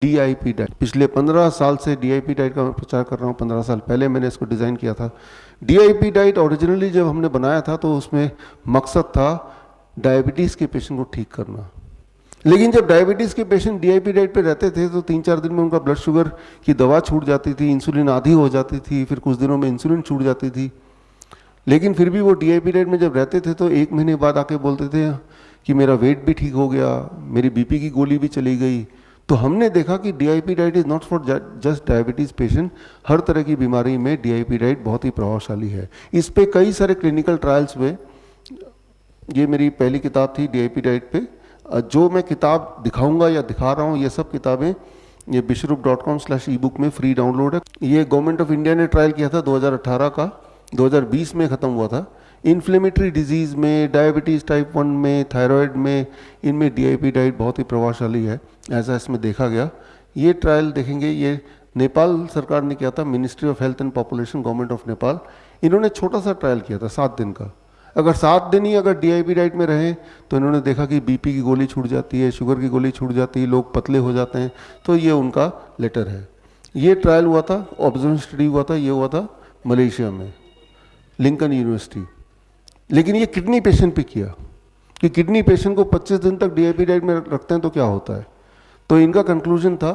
DIP diet, पिछले 15 साल से DIP डाइट का मैं प्रचार कर रहा हूँ। 15 साल पहले मैंने इसको डिज़ाइन किया था। DIP डाइट ओरिजिनली जब हमने बनाया था तो उसमें मकसद था डायबिटीज़ के पेशेंट को ठीक करना। लेकिन जब डायबिटीज़ के पेशेंट DIP डाइट पे रहते थे तो 3-4 दिन में उनका ब्लड शुगर की दवा छूट जाती थी, इंसुलिन आधी हो जाती थी, फिर कुछ दिनों में इंसुलिन छूट जाती थी। लेकिन फिर भी वो DIP डाइट में जब रहते थे तो 1 महीने बाद आके बोलते थे कि मेरा वेट भी ठीक हो गया, मेरी BP की गोली भी चली गई। तो हमने देखा कि DIP diet is not for just diabetes patient, हर तरह की बीमारी में DIP डाइट बहुत ही प्रभावशाली है। इस पे कई सारे क्लिनिकल ट्रायल्स हुए। ये मेरी पहली किताब थी DIP डाइट पे। जो मैं किताब दिखाऊंगा या दिखा रहा हूँ ये सब किताबें ये bishrup.com/ebook में फ्री डाउनलोड है। ये गवर्नमेंट ऑफ इंडिया ने ट्रायल किया था 2018 का, 2020 में ख़त्म हुआ था। इन्फ्लेमेटरी डिजीज़ में, डायबिटीज़ टाइप 1 में, थायराइड में, इनमें DIP डाइट बहुत ही प्रभावशाली है, ऐसा इसमें देखा गया। ये ट्रायल देखेंगे, ये नेपाल सरकार ने किया था, ministry of health and population, government of Nepal. इन्होंने छोटा सा ट्रायल किया था 7 दिन का। अगर 7 दिन ही अगर DIP डाइट में रहें तो इन्होंने देखा कि BP की गोली छूट जाती है, शुगर की गोली छूट जाती है, लोग पतले हो जाते हैं। तो ये उनका लेटर है। ये ट्रायल हुआ था, ऑब्जर्वेशन स्टडी हुआ था, ये हुआ था मलेशिया में, लिंकन यूनिवर्सिटी। लेकिन ये किडनी पेशेंट पे किया कि किडनी पेशेंट को 25 दिन तक DIP डाइट में रखते हैं तो क्या होता है। तो इनका कंक्लूजन था,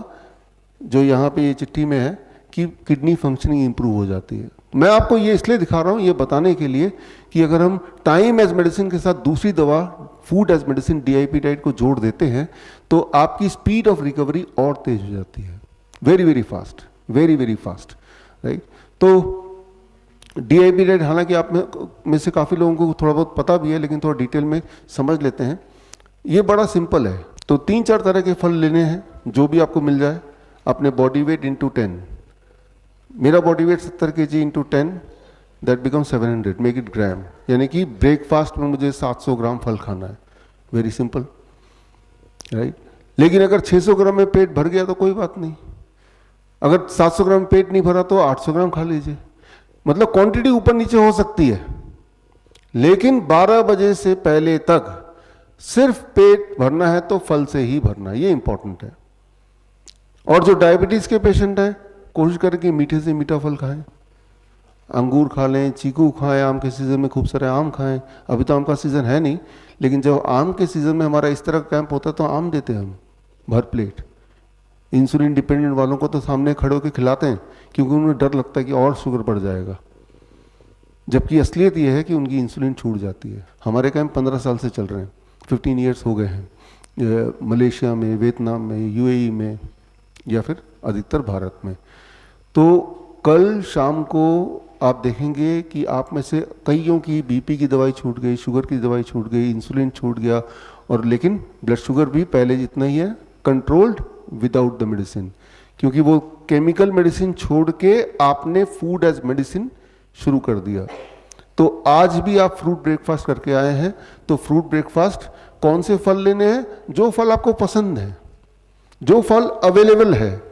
जो यहाँ पे ये चिट्ठी में है, कि किडनी फंक्शनिंग इंप्रूव हो जाती है। मैं आपको ये इसलिए दिखा रहा हूँ, ये बताने के लिए कि अगर हम टाइम एज मेडिसिन के साथ दूसरी दवा food as medicine DIP diet को जोड़ देते हैं तो आपकी स्पीड ऑफ रिकवरी और तेज हो जाती है। Very very fast, very very fast, right. तो DIP डाइट, हालांकि आप में से काफ़ी लोगों को थोड़ा बहुत पता भी है, लेकिन थोड़ा डिटेल में समझ लेते हैं। ये बड़ा सिंपल है। तो 3-4 तरह के फल लेने हैं, जो भी आपको मिल जाए, अपने बॉडी वेट इंटू 10। मेरा body weight 70 kg into 10, that become 700, make it gram. यानी कि ब्रेकफास्ट में मुझे 700 ग्राम फल खाना है। Very simple, right. लेकिन अगर 600 ग्राम में पेट भर गया तो कोई बात नहीं। अगर 700 ग्राम में पेट नहीं भरा तो 800 ग्राम खा लीजिए। मतलब क्वांटिटी ऊपर नीचे हो सकती है, लेकिन 12 बजे से पहले तक सिर्फ पेट भरना है तो फल से ही भरना है, ये इंपॉर्टेंट है। और जो डायबिटीज के पेशेंट हैं, कोशिश करें कि मीठे से मीठा फल खाएं, अंगूर खा लें, चीकू खाएं, आम के सीज़न में खूब सारे आम खाएं। अभी तो आम का सीज़न है नहीं, लेकिन जब आम के सीज़न में हमारा इस तरह का कैंप होता है तो आम देते हैं हम भर प्लेट। इंसुलिन डिपेंडेंट वालों को तो सामने खड़े होकर खिलाते हैं, क्योंकि उन्हें डर लगता है कि और शुगर बढ़ जाएगा, जबकि असलियत ये है कि उनकी इंसुलिन छूट जाती है। हमारे कैंप 15 साल से चल रहे हैं, 15 ईयर्स हो गए हैं, मलेशिया में, वियतनाम में, UAE में, या फिर अधिकतर भारत में। तो कल शाम को आप देखेंगे कि आप में से कईयों की BP की दवाई छूट गई, शुगर की दवाई छूट गई, इंसुलिन छूट गया, और लेकिन ब्लड शुगर भी पहले जितना ही है, कंट्रोल्ड विदाउट द मेडिसिन। क्योंकि वो केमिकल मेडिसिन छोड़ के आपने फूड एज मेडिसिन शुरू कर दिया। तो आज भी आप फ्रूट ब्रेकफास्ट करके आए हैं, तो फ्रूट ब्रेकफास्ट कौन से फल लेने हैं? जो फल आपको पसंद है, जो फल अवेलेबल है।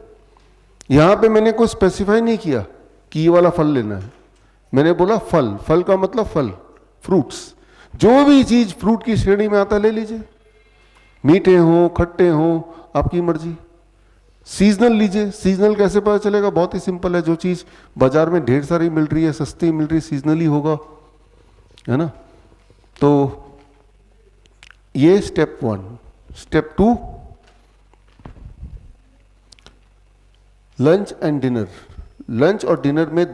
यहां पे मैंने कोई स्पेसिफाई नहीं किया कि ये वाला फल लेना है, मैंने बोला फल। फल का मतलब फल, फ्रूट्स। जो भी चीज फ्रूट की श्रेणी में आता ले लीजिए, मीठे हो, खट्टे हो, आपकी मर्जी। सीजनल लीजिए। सीजनल कैसे पता चलेगा? बहुत ही सिंपल है। जो चीज बाजार में ढेर सारी मिल रही है, सस्ती मिल रही है, सीजनली होगा, है ना। तो ये step 1। Step 2, lunch and dinner. Lunch और डिनर में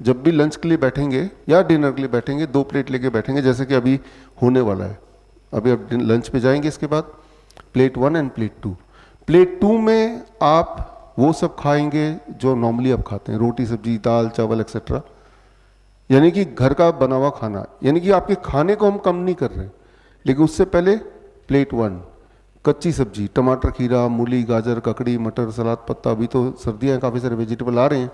जब भी लंच के लिए बैठेंगे या डिनर के लिए बैठेंगे, 2 प्लेट लेके बैठेंगे, जैसे कि अभी होने वाला है। अभी आप लंच पे जाएंगे, इसके बाद प्लेट 1 एंड प्लेट 2। प्लेट 2 में आप वो सब खाएंगे जो नॉर्मली आप खाते हैं, रोटी सब्जी, दाल चावल एक्सेट्रा, यानी कि घर का बना हुआ खाना। यानी कि आपके खाने को हम कम नहीं कर रहे, लेकिन उससे पहले प्लेट 1 कच्ची सब्जी, टमाटर, खीरा, मूली, गाजर, ककड़ी, मटर, सलाद, पत्ता। अभी तो सर्दियाँ हैं, काफ़ी सारे वेजिटेबल आ रहे हैं।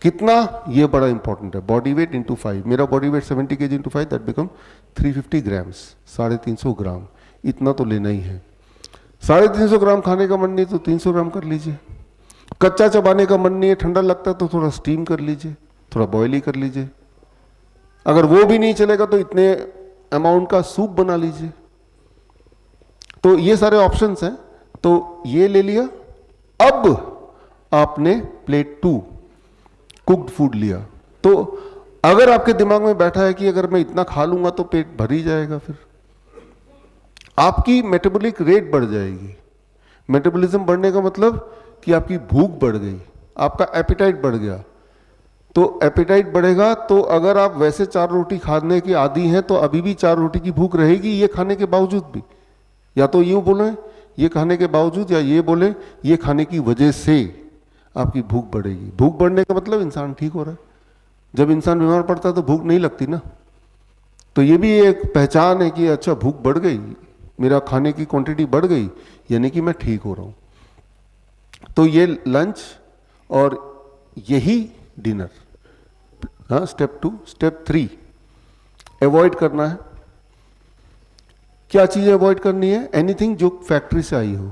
कितना, ये बड़ा इंपॉर्टेंट है। Body weight into 5। मेरा body weight 70 kg into 5, that become 350 grams, 350 ग्राम। इतना तो लेना ही है। 350 ग्राम खाने का मन नहीं तो 300 ग्राम कर लीजिए। कच्चा चबाने का मन नहीं है, ठंडा लगता है तो थोड़ा स्टीम कर लीजिए, थोड़ा बॉयल ही कर लीजिए। अगर वो भी नहीं चलेगा तो इतने अमाउंट का सूप बना लीजिए। तो ये सारे ऑप्शंस हैं। तो ये ले लिया, अब आपने प्लेट 2 कुक्ड फूड लिया, तो अगर आपके दिमाग में बैठा है कि अगर मैं इतना खा लूंगा तो पेट भर ही जाएगा, फिर आपकी मेटाबॉलिक रेट बढ़ जाएगी। मेटाबॉलिज्म बढ़ने का मतलब कि आपकी भूख बढ़ गई, आपका एपेटाइट बढ़ गया। तो एपेटाइट बढ़ेगा, तो अगर आप वैसे 4 रोटी खाने के आदी हैं तो अभी भी 4 रोटी की भूख रहेगी, ये खाने के बावजूद भी। या तो यूं बोले ये खाने के बावजूद, या ये बोले ये खाने की वजह से आपकी भूख बढ़ेगी। भूख बढ़ने का मतलब इंसान ठीक हो रहा है। जब इंसान बीमार पड़ता है तो भूख नहीं लगती ना, तो ये भी एक पहचान है कि अच्छा भूख बढ़ गई, मेरा खाने की क्वांटिटी बढ़ गई, यानी कि मैं ठीक हो रहा हूं। तो ये लंच और यही डिनर। हाँ, स्टेप 2। स्टेप 3 अवॉइड करना है। क्या चीज़ें अवॉइड करनी है? एनीथिंग जो फैक्ट्री से आई हो,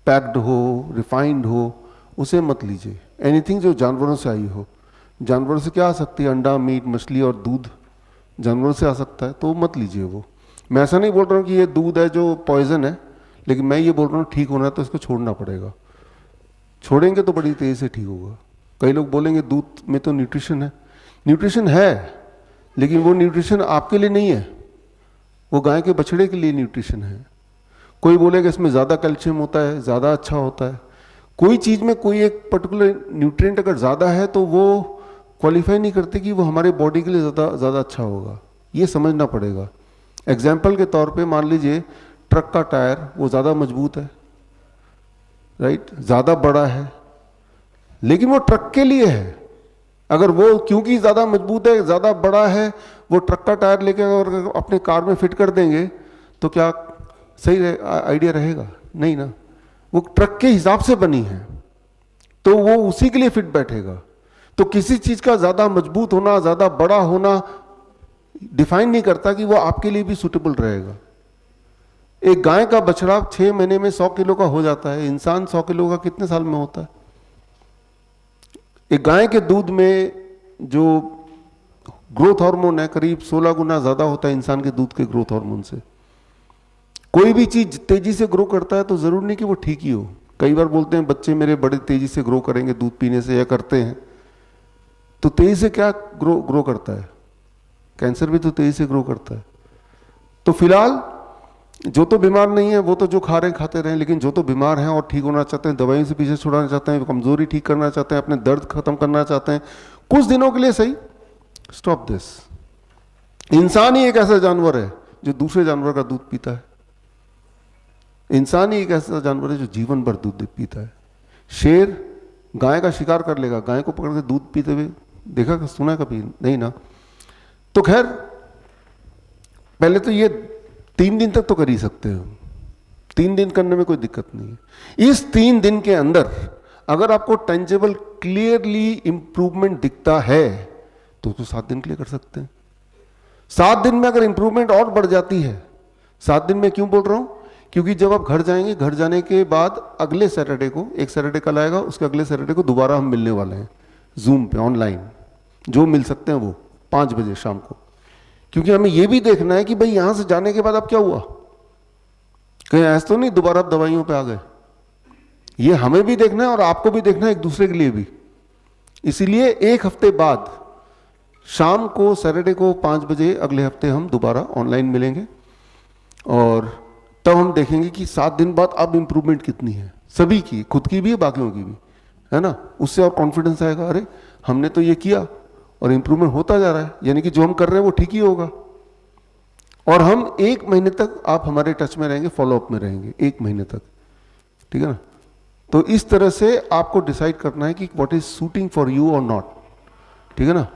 पैक्ड हो, रिफाइंड हो, उसे मत लीजिए। एनीथिंग जो जानवरों से आई हो, जानवरों से क्या आ सकती है? अंडा, मीट, मछली और दूध जानवरों से आ सकता है, तो मत लीजिए वो। मैं ऐसा नहीं बोल रहा हूँ कि ये दूध है जो पॉइजन है, लेकिन मैं ये बोल रहा हूँ ठीक होना है तो इसको छोड़ना पड़ेगा। छोड़ेंगे तो बड़ी तेज़ी से ठीक होगा। कई लोग बोलेंगे दूध में तो न्यूट्रिशन है। न्यूट्रिशन है, लेकिन वो न्यूट्रिशन आपके लिए नहीं है, वो गाय के बछड़े के लिए न्यूट्रिशन है। कोई बोलेगा इसमें ज़्यादा कैल्शियम होता है, ज़्यादा अच्छा होता है। कोई चीज़ में कोई एक पर्टिकुलर न्यूट्रिएंट अगर ज़्यादा है तो वो क्वालिफाई नहीं करते कि वो हमारे बॉडी के लिए ज़्यादा अच्छा होगा। ये समझना पड़ेगा। एग्जाम्पल के तौर पे मान लीजिए ट्रक का टायर वो ज़्यादा मजबूत है, राइट, ज़्यादा बड़ा है, लेकिन वो ट्रक के लिए है। अगर वो क्योंकि ज़्यादा मजबूत है, ज़्यादा बड़ा है, वो ट्रक का टायर लेके अगर अपने कार में फिट कर देंगे तो क्या सही आइडिया रहेगा? नहीं ना। वो ट्रक के हिसाब से बनी है तो वो उसी के लिए फिट बैठेगा। तो किसी चीज़ का ज़्यादा मजबूत होना, ज़्यादा बड़ा होना डिफाइन नहीं करता कि वो आपके लिए भी सूटेबल रहेगा। एक गाय का बछड़ा 6 महीने में 100 किलो का हो जाता है, इंसान 100 किलो का कितने साल में होता है? एक गाय के दूध में जो ग्रोथ हार्मोन है करीब 16 गुना ज्यादा होता है इंसान के दूध के ग्रोथ हार्मोन से। कोई भी चीज तेजी से ग्रो करता है तो जरूर नहीं कि वो ठीक ही हो। कई बार बोलते हैं बच्चे मेरे बड़े तेजी से ग्रो करेंगे दूध पीने से, या करते हैं, तो तेजी से क्या ग्रो करता है? कैंसर भी तो तेजी से ग्रो करता है। तो फिलहाल जो तो बीमार नहीं है वो तो जो खा रहे हैं खाते रहें, लेकिन जो तो बीमार हैं और ठीक होना चाहते हैं, दवाइयों से पीछे छुड़ाना चाहते हैं, कमजोरी ठीक करना चाहते हैं, अपने दर्द खत्म करना चाहते हैं कुछ दिनों के लिए, सही, स्टॉप दिस। इंसान ही एक ऐसा जानवर है जो दूसरे जानवर का दूध पीता है। इंसान ही एक ऐसा जानवर है जो जीवन भर दूध पीता है। शेर गाय का शिकार कर लेगा, गाय को पकड़ के दूध पीते हुए देखा, सुना कभी? नहीं ना। तो खैर पहले तो ये 3 दिन तक तो कर ही सकते हो, 3 दिन करने में कोई दिक्कत नहीं है। इस 3 दिन के अंदर अगर आपको टेंजेबल क्लियरली इंप्रूवमेंट दिखता है तो 7 दिन के लिए कर सकते हैं। 7 दिन में अगर इंप्रूवमेंट और बढ़ जाती है, 7 दिन में क्यों बोल रहा हूं? क्योंकि जब आप घर जाएंगे, घर जाने के बाद अगले सैटरडे को, एक सैटरडे कल आएगा, उसके अगले सैटरडे को दोबारा हम मिलने वाले हैं जूम पे ऑनलाइन, जो मिल सकते हैं वो 5 बजे शाम को। क्योंकि हमें यह भी देखना है कि भाई यहां से जाने के बाद अब क्या हुआ, कहीं ऐसा तो नहीं दोबारा आप दवाइयों पे आ गए। ये हमें भी देखना है और आपको भी देखना है, एक दूसरे के लिए भी। इसीलिए एक हफ्ते बाद शाम को, सैटरडे को 5 बजे अगले हफ्ते हम दोबारा ऑनलाइन मिलेंगे और तब हम देखेंगे कि 7 दिन बाद अब इंप्रूवमेंट कितनी है, सभी की, खुद की भी बाकियों की भी, है ना। उससे और कॉन्फिडेंस आएगा, अरे हमने तो ये किया और इंप्रूवमेंट होता जा रहा है, यानी कि जो हम कर रहे हैं वो ठीक ही होगा। और हम 1 महीने तक आप हमारे टच में रहेंगे, फॉलोअप में रहेंगे 1 महीने तक, ठीक है ना। तो इस तरह से आपको डिसाइड करना है कि what is suiting for you और नॉट, ठीक है ना।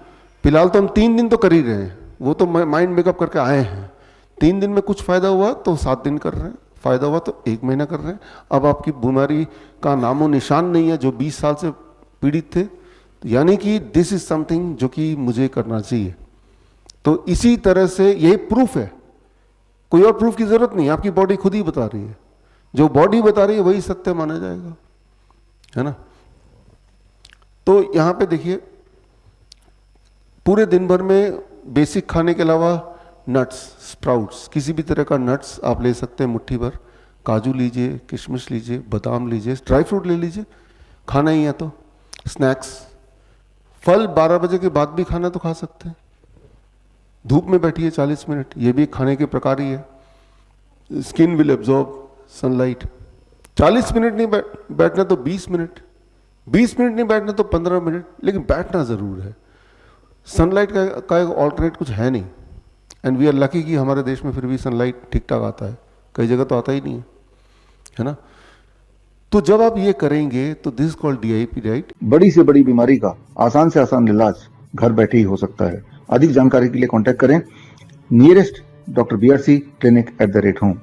फिलहाल तो हम 3 दिन तो कर ही रहे हैं, वो तो माइंड मेकअप करके आए हैं। 3 दिन में कुछ फायदा हुआ तो 7 दिन कर रहे हैं, फायदा हुआ तो 1 महीना कर रहे हैं। अब आपकी बीमारी का नामो निशान नहीं है जो 20 साल से पीड़ित थे, यानी कि दिस इज समथिंग जो कि मुझे करना चाहिए। तो इसी तरह से यही प्रूफ है, कोई और प्रूफ की जरूरत नहीं, आपकी बॉडी खुद ही बता रही है। जो बॉडी बता रही है वही सत्य माना जाएगा, है ना। तो यहां पे देखिए, पूरे दिन भर में बेसिक खाने के अलावा नट्स, स्प्राउट्स, किसी भी तरह का नट्स आप ले सकते हैं मुट्ठी भर, काजू लीजिए, किशमिश लीजिए, बादाम लीजिए, ड्राई फ्रूट ले लीजिए, खाना ही है तो। स्नैक्स, फल 12 बजे के बाद भी खाना तो खा सकते हैं। धूप में बैठिए 40 मिनट, ये भी खाने के प्रकार ही है। Skin will absorb sunlight. 40 minute नहीं बैठना तो 20 मिनट, 20 मिनट नहीं बैठना तो 15 मिनट, लेकिन बैठना ज़रूर है। सनलाइट का एक ऑल्टरनेट कुछ है नहीं, एंड वी आर लकी कि हमारे देश में फिर भी सनलाइट ठीक ठाक आता है, कई जगह तो आता ही नहीं है ना। तो जब आप ये करेंगे तो दिस कॉल्ड DIP डाइट। बड़ी से बड़ी बीमारी का आसान से आसान इलाज घर बैठे ही हो सकता है। अधिक जानकारी के लिए कांटेक्ट करें नियरेस्ट डॉक्टर BRC clinic@home।